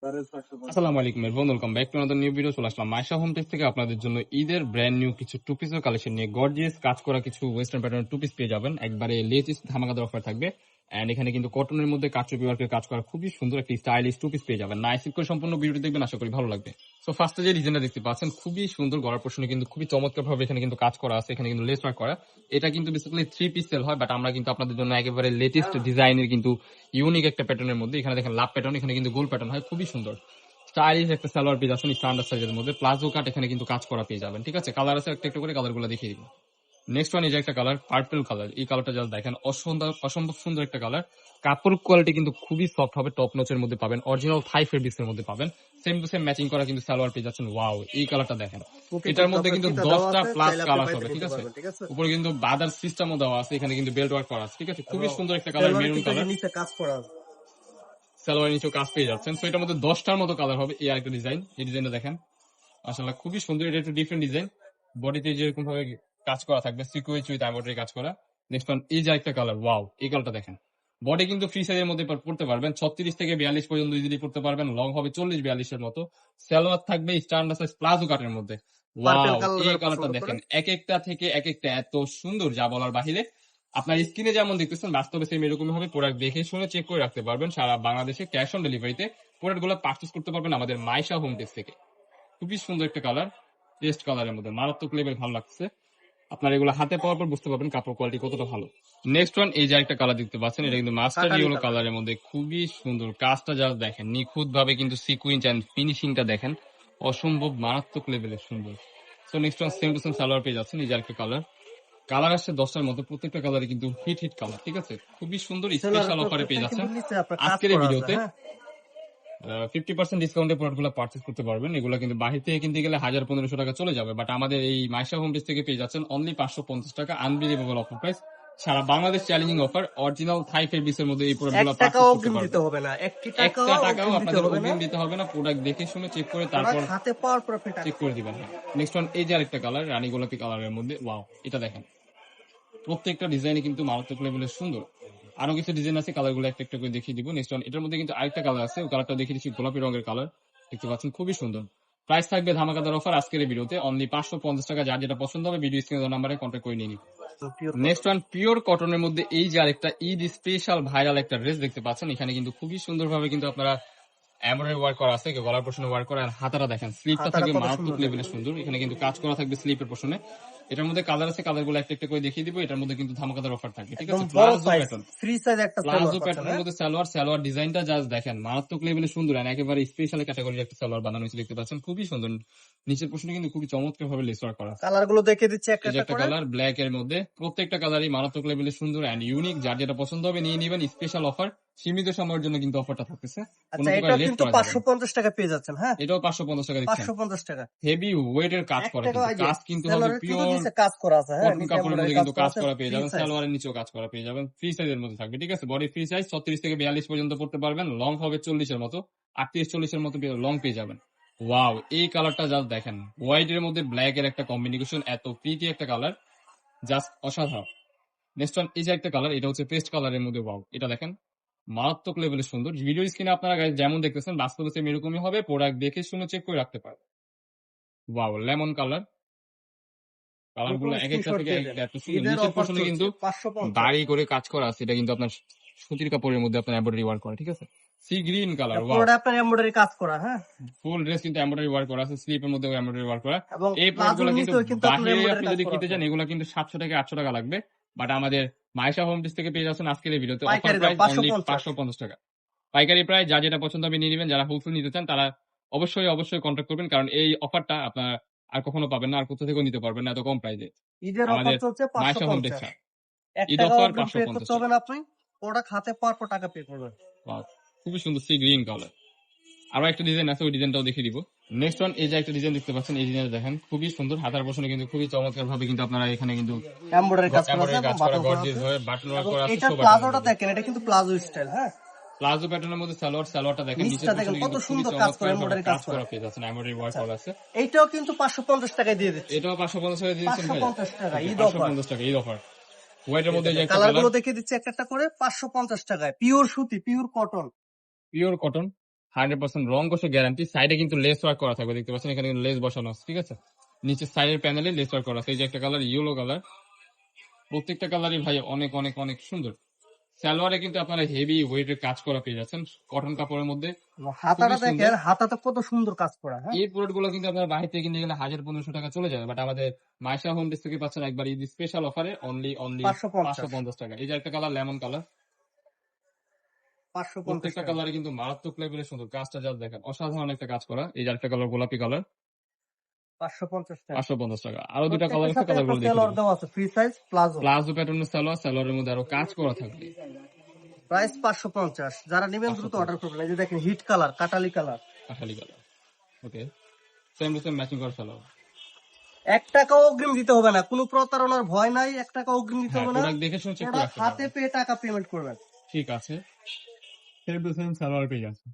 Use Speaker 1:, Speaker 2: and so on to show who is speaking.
Speaker 1: আসসালামু আলাইকুম everyone, welcome back to another new video. চলে আসলাম মাইশা হোম টেক্স থেকে আপনাদের জন্য ঈদের ব্র্যান্ড নিউ কিছু টু পিসের কালেকশন নিয়ে। গর্জিয়াস কাজ করা কিছু ওয়েস্টার্ন প্যাটার্নের টু পিস পেয়ে যাবেন, একবারে লেটেস্ট ধামাকাদার অফার থাকবে। এন্ড এখানে কিন্তু কটনের মধ্যে কাটচুপি ওয়ার্কের কাজ করা খুবই সুন্দর একটি স্টাইলিশ টু পিস পেয়ে যাবেন। নাইস করে সম্পূর্ণ ভিডিওটি দেখবেন, আশা করি ভালো লাগবে। সো ফার্স্টে যে ডিজাইনটা দেখতে পাচ্ছেন খুবই সুন্দর, গলার পোর্শনে কিন্তু খুবই চমৎকার ভাবে এখানে কিন্তু কাজ করা আছে, এখানে কিন্তু লেস ওয়ার্ক করা। এটা কিন্তু বেসিক্যালি থ্রি পিস সেল হয়, বাট আমরা কিন্তু আপনাদের জন্য একেবারে লেটেস্ট ডিজাইনের কিন্তু ইউনিক একটা প্যাটার্নের মধ্যে, এখানে দেখেন লাভ প্যাটার্ন, এখানে কিন্তু গোল প্যাটার্ন হয়, খুবই সুন্দর স্টাইলিশ একটা সালোয়ার পেয়ে যাচ্ছেন স্ট্যান্ডার্ড সাইজের মধ্যে। প্লাজো কাট এখানে কিন্তু কাজ করা পেয়ে যাবেন, ঠিক আছে। কালার আছে একটা একটা করে, কালার গুলো দেখিয়ে দিব। নেক্সট ওয়ান এই যে একটা কালার, পার্পল কালার। এই কালারটা জাস্ট দেখেন, অসম্ভব সুন্দর একটা কালার। কাপড় কোয়ালিটি কিন্তু খুবই সফট হবে, টপ নচের মধ্যে পাবেন, অরিজিনাল থাই ফেব্রিক্স এর মধ্যে পাবেন। সেম টু সেম ম্যাচিং করা কিন্তু সালোয়ার পেয়ে যাচ্ছেন। ওয়াও, এই কালারটা দেখেন, এটার মধ্যে কিন্তু 10টা প্লাস কালার হবে, ঠিক আছে। উপরে কিন্তু বাদার সিস্টেমও দেওয়া আছে, এখানে কিন্তু বেল্ট ওয়ার্ক করা আছে, ঠিক আছে। খুবই সুন্দর একটা কালার, মেরুন কালার। সালোয়ার নিচেও কাজ পেয়ে যাচ্ছেন। তো এটার মধ্যে 10টার মতো কালার হবে। এই আরেকটা ডিজাইন, এই ডিজাইনটা দেখেন, মাশাআল্লাহ খুবই সুন্দর। এটা একটু ডিফারেন্ট ডিজাইন, বডিতে যেরকম ভাবে কাজ করা থাকবে সিকোয়েন্স উইথ এমব্রয়ডারি কাজ করা। নেক্সট ওয়ান এই যে একটা কালার, ওয়াও, এই কালারটা দেখেন। বডি কিন্তু ফ্রি সাইজের মধ্যে পড়তে পারবেন, 36 থেকে 42 পর্যন্ত ইজিলি পড়তে পারবেন। লং হবে 40-42 এর মতো। সালোয়ার থাকবে স্ট্যান্ডার্ড সাইজ প্লাজো কাটের মধ্যে। ওয়াও, এই কালারটা দেখেন, এক একটা থেকে এক একটা এত সুন্দর, যা বলার বাহিরে। আপনার স্ক্রিনে যেমন দেখতেছেন, বাস্তবে সেম এরকম ভাবে প্রোডাক্ট দেখে শুনে চেক করে রাখতে পারবেন। সারা বাংলাদেশে ক্যাশ অন ডেলিভারিতে প্রোডাক্ট গুলো পার্চেস করতে পারবেন আমাদের মাইশা হোম টেক্স থেকে। খুবই সুন্দর একটা কালার, টেস্ট কালারের মধ্যে মারাত্মক লেভেল, ভালো লাগছে। আপনার এগুলো হাতে পাওয়ার পর বুঝতে পারবেন কাপড় কোয়ালিটি কতটা ভালো। নেক্সট ওয়ান এই যে একটা কালার দেখতে পাচ্ছেন, এটা কিন্তু মাস্টার ইয়েলো কালারের মধ্যে, খুবই সুন্দর। কাজটা যা দেখেন, নিখুঁত ভাবে কিন্তু সিকুয়েন্স এন্ড ফিনিশিংটা দেখেন, অসম্ভব মারাত্মক লেভেলের সুন্দর। So next one same to same salwar পেয়ে যাচ্ছেন। এই যে একটা কালার, কালার আসছে 10টার মতো, প্রত্যেকটা কালারে কিন্তু হিট কালার, ঠিক আছে। খুবই সুন্দর স্পেশাল অফারে পেয়ে যাচ্ছেন আজকের এই ভিডিওতে। 50% ডিসকাউন্টে প্রোডাক্টগুলো পার্চেস করতে পারবেন। এগুলো কিন্তু বাহির থেকে কিনতে গেলে 1000-1500 টাকা চলে যাবে, বাট আমাদের এই মাইশা হোম পেজ থেকে পেয়ে যাচ্ছেন অনলি 550 টাকা। আনবিলিভেবল অফার প্রাইস, সারা বাংলাদেশ চ্যালেঞ্জিং অফার। অরিজিনাল থাই ফেব্রিক্স এর মধ্যে এই প্রোডাক্টগুলো পার্চেস করতে পারবেন। একটা টাকাও আপনাদের অগ্রিম দিতে হবে না, প্রোডাক্ট দেখে শুনে চেক করে তারপর
Speaker 2: হাতে পাওয়ার পর
Speaker 1: চেক করে দিবেন। নেক্সট ওয়ান এই যে আরেকটা কালার, রানী গোলাপি কালারের মধ্যে, ওয়াও, এটা দেখেন। প্রত্যেকটা ডিজাইনে কিন্তু মারাত্মক লেভেলের সুন্দর। আরো কিছু ডিজাইন আছে, কালার গুলো একটা একটা করে দেখিয়ে দিব। নেক্সট ওয়ান, এটার মধ্যে কিন্তু আরেকটা কালার আছে, ওই কালারটা দেখিয়ে দিচ্ছি, গোলাপি রঙের কালার, দেখতে পাচ্ছেন, খুবই সুন্দর। প্রাইস থাকবে ধামাকাদার অফার আজকের এই ভিডিওতে অনলি 550 টাকা। যার যেটা পছন্দ হবে ভিডিও স্ক্রিনে নাম্বারে কন্ট্যাক্ট করে নিন। নেক্সট ওয়ান পিওর কটনের মধ্যে এই যে আরেকটা ঈদ স্পেশাল ভাইরাল একটা ড্রেস দেখতে পাচ্ছেন, এখানে কিন্তু খুবই সুন্দর ভাবে কিন্তু আপনারা এমব্রয়ডারি ওয়ার্ক করা আছে, গলার পোর্শনে ওয়ার্ক করা, আর হাতাটা দেখেন, স্লিপটা থাকবে মারাত্মক লেভেলের সুন্দর। এখানে কিন্তু কাজ করা থাকবে স্লিপের পোর্শনে। এটার মধ্যে কালার আছে, কালার গুলো একটা একটা করে দেখিয়ে দিব। এটার মধ্যে কিন্তু ধামাকাদার অফার থাকবে, ঠিক আছে। প্লাজো প্যাটার্ন,
Speaker 2: ফ্রি সাইজ একটা
Speaker 1: প্লাজো প্যাটার্নের মধ্যে সালোয়ার ডিজাইনটা জাস্ট দেখেন, মারাত্মক লেভেলের সুন্দর। আর একেবারে স্পেশাল ক্যাটাগরির একটা সালোয়ার বানানো হয়েছে, দেখতে পাচ্ছেন, খুবই সুন্দর। নিচের পোর্শনে কিন্তু খুবই চমৎকার ভাবে লেস ওয়ার্ক করা আছে।
Speaker 2: কালার গুলো দেখে দিচ্ছে একটা
Speaker 1: একটা কালার ব্ল্যাক এর মধ্যে, প্রত্যেকটা কালারই মারাত্মক লেভেলের সুন্দর এন্ড ইউনিক। যার যেটা পছন্দ হবে নিয়ে নেবেন। স্পেশাল অফার, সীমিত সময়ের জন্য কিন্তু অফারটা থাকতেছে।
Speaker 2: আচ্ছা, এটা কিন্তু 550 টাকা পেয়ে যাচ্ছেন। হ্যাঁ,
Speaker 1: এটাও 550 টাকা দিচ্ছেন।
Speaker 2: 550 টাকা
Speaker 1: হেভি ওয়েটের কাজ করা, কিন্তু কাজ কিন্তু হবে পিওর
Speaker 2: কাজ করা আছে। হ্যাঁ,
Speaker 1: কটন কাপড়ের মধ্যে কিন্তু কাজ করা পেয়ে যাবেন। সালোয়ারের নিচেও কাজ করা পেয়ে যাবেন, ফ্রি সাইজের মধ্যে থাকবে, ঠিক আছে। বডি ফ্রি সাইজ 36 থেকে 42 পর্যন্ত পড়তে পারবেন। লং হবে 40 এর মতো, 38-40 এর মতো লং পেয়ে যাবেন। ওয়াও, এই কালারটা জাস্ট দেখেন, হোয়াইট এর মধ্যে ব্ল্যাক এর একটা কম্বিনেশন, এত প্রিটি একটা কালার, জাস্ট অসাধারণ। নেক্সট ওয়ান এই যে একটা কালার, এটা হচ্ছে পেস্ট কালারের মধ্যে, ওয়াও, এটা দেখেন, মারাত্মক লেভেলের সুন্দর। ভিডিও স্ক্রিনে আপনারা যেমন দেখতেছেন বাস্তবে সেম এরকমই হবে, প্রোডাক্ট দেখে শুনে চেক করে রাখতে পারবেন। ওয়াও, লেমন কালার, কালার গুলো এক একটা থেকে এত সুন্দর। নিচের পোর্শনে কিন্তু দাড়ি করে কাজ করা আছে, এটা কিন্তু আপনার সুতির কাপড়ের মধ্যে আপনার এমব্রয়ডারি ওয়ার্ক করা, ঠিক আছে। সি গ্রিন কালার, ওয়াও,
Speaker 2: আপনার এমব্রয়ডারি কাজ করা। হ্যাঁ,
Speaker 1: ফুল ড্রেস কিন্তু এমব্রয়ডারি ওয়ার্ক করা আছে, স্লিপের মধ্যে এমব্রয়ডারি ওয়ার্ক করা। এই প্রোডাক্টগুলো কিন্তু বাইরে আপনি যদি কিনতে চান এগুলো কিন্তু 700 থেকে 800 টাকা লাগবে, বাট আমাদের মাইশা হোম টেক্স থেকে পেয়ে যাচ্ছেন আজকের এই ভিডিওতে অফার প্রাইস অনলি 550 টাকা। পাইকারি প্রাইস, যা যেটা পছন্দ হবে নিয়ে নেবেন। যারা হোলসেল নিতে চান তারা অবশ্যই কন্ট্যাক্ট করবেন, কারণ এই অফারটা আপনার আর কখনো পাবেন না, আর কোথা থেকেও নিতে পারবেন না এত কম প্রাইসে।
Speaker 2: ঈদের অফার চলছে
Speaker 1: Maisha home tex
Speaker 2: 550।
Speaker 1: Eid offer 550
Speaker 2: হবে না, আপনি প্রোডাক্ট হাতে পাওয়ার পর টাকা পে করবেন।
Speaker 1: খুবই সুন্দর সি গ্রিন কালার। আরো একটা ডিজাইন আছে, ওই ডিজাইনটাও দেখিয়ে দিব। নেক্সট ওয়ান এই যে একটা ডিজাইন দেখতে পাচ্ছেন, এই ডিজাইনটা দেখেন, খুবই সুন্দর। হাতার পোর্শনে কিন্তু খুবই চমৎকার ভাবে কিন্তু আপনারা এখানে কিন্তু
Speaker 2: এমব্রয়ডারি কাজ করা,
Speaker 1: গর্জিয়াস ভাবে বাটন ওয়ার্ক করা আছে।
Speaker 2: এটা প্লাজোটা দেখেন, এটা কিন্তু প্লাজো স্টাইল। হ্যাঁ,
Speaker 1: প্লাজো প্যাটার্নের মধ্যে সালোয়ারটা দেখেন, নিচের পোর্শনে
Speaker 2: কত সুন্দর কাজ করে, এমব্রয়ডারি কাজ করা
Speaker 1: পেয়ে যাচ্ছেন, এমব্রয়ডারি ওয়ার্ক করা আছে।
Speaker 2: এইটাও কিন্তু 550 টাকায় দিয়ে দিচ্ছে।
Speaker 1: এটাও 550 টাকা দিয়ে দিচ্ছেন ভাই,
Speaker 2: 550 টাকা ঈদ অফার।
Speaker 1: 550 টাকা ঈদ অফার। হোয়াইটের মধ্যে যে একটা
Speaker 2: কালার গুলো দেখে দিচ্ছে একটা একটা করে 550 টাকায়। পিওর সুতি, পিওর কটন,
Speaker 1: পিওর কটন, 100% রং কষে গ্যারান্টি। সাইডে কিন্তু লেস ওয়ার্ক করা থাকবে, দেখতে পাচ্ছেন এখানে কিন্তু লেস বসানো আছে, ঠিক আছে। নিচে সাইডের প্যানেলে লেস ওয়ার্ক করা আছে। এই যে একটা কালার ইয়েলো কালার, প্রত্যেকটা কালারই ভাই অনেক অনেক অনেক সুন্দর। সালোয়ারে কিন্তু আপনারা হেভি ওয়েটের কাজ করা পেয়ে যাচ্ছেন কটন কাপড়ের মধ্যে।
Speaker 2: এবং হাতাটা
Speaker 1: খুবই সুন্দর।
Speaker 2: দেখেন, হাতাতে কত সুন্দর কাজ করা, হ্যাঁ।
Speaker 1: এই প্রোডাক্ট গুলো কিন্তু আপনারা বাইরে থেকে কিনতে গেলে 1000-1500 টাকা চলে যাবে, বাট আমাদের মাইশা হোম ডিস থেকে পাচ্ছেন একবার ঈদ স্পেশাল অফারে অনলি
Speaker 2: 550
Speaker 1: 550 টাকা। এই যে একটা কালার লেমন কালার,
Speaker 2: 550
Speaker 1: প্রত্যেকটা
Speaker 2: টাকা।
Speaker 1: কালারে কিন্তু মারাত্মক লেভেলের সুন্দর। কাজটা যা দেখেন অসাধারণ একটা কাজ করা। এই যে একটা কালার গোলাপি কালার,
Speaker 2: 550 টাকা।
Speaker 1: 550 টাকা। আরো দুটা কালার
Speaker 2: প্রত্যেকটার
Speaker 1: আছে,
Speaker 2: সাথে
Speaker 1: কালার
Speaker 2: একটা
Speaker 1: গুলো দেখে
Speaker 2: সেলর
Speaker 1: দিন।
Speaker 2: দেওয়া আছে, ফ্রি সাইজ প্লাজো।
Speaker 1: প্লাজো প্যাটার্নের সালোয়ার, সালোয়ারের মধ্যে আরো কাজ করা থাকবে।
Speaker 2: প্রাইস 550। যারা নেবেন দ্রুত
Speaker 1: 550
Speaker 2: অর্ডার করবেন। এই যে দেখেন হিট কালার, কাটালি কালার।
Speaker 1: কাঠালি colour, okay. Same to same matching করা সালোয়ার।
Speaker 2: 1 টাকাও অগ্রিম দিতে হবে না, কোনো প্রতারণার ভয় নাই। 1 টাকা অগ্রিম দিতে
Speaker 1: হ্যাঁ,
Speaker 2: হবে না,
Speaker 1: প্রোডাক্ট দেখে শুনে চেক করে
Speaker 2: প্রোডাক্ট
Speaker 1: রাখতে
Speaker 2: হাতে
Speaker 1: পারবেন।
Speaker 2: পেয়ে টাকা পেমেন্ট করবেন।
Speaker 1: ঠিক আছে, সেম টু সেম সালোয়ার পেয়ে যাচ্ছে।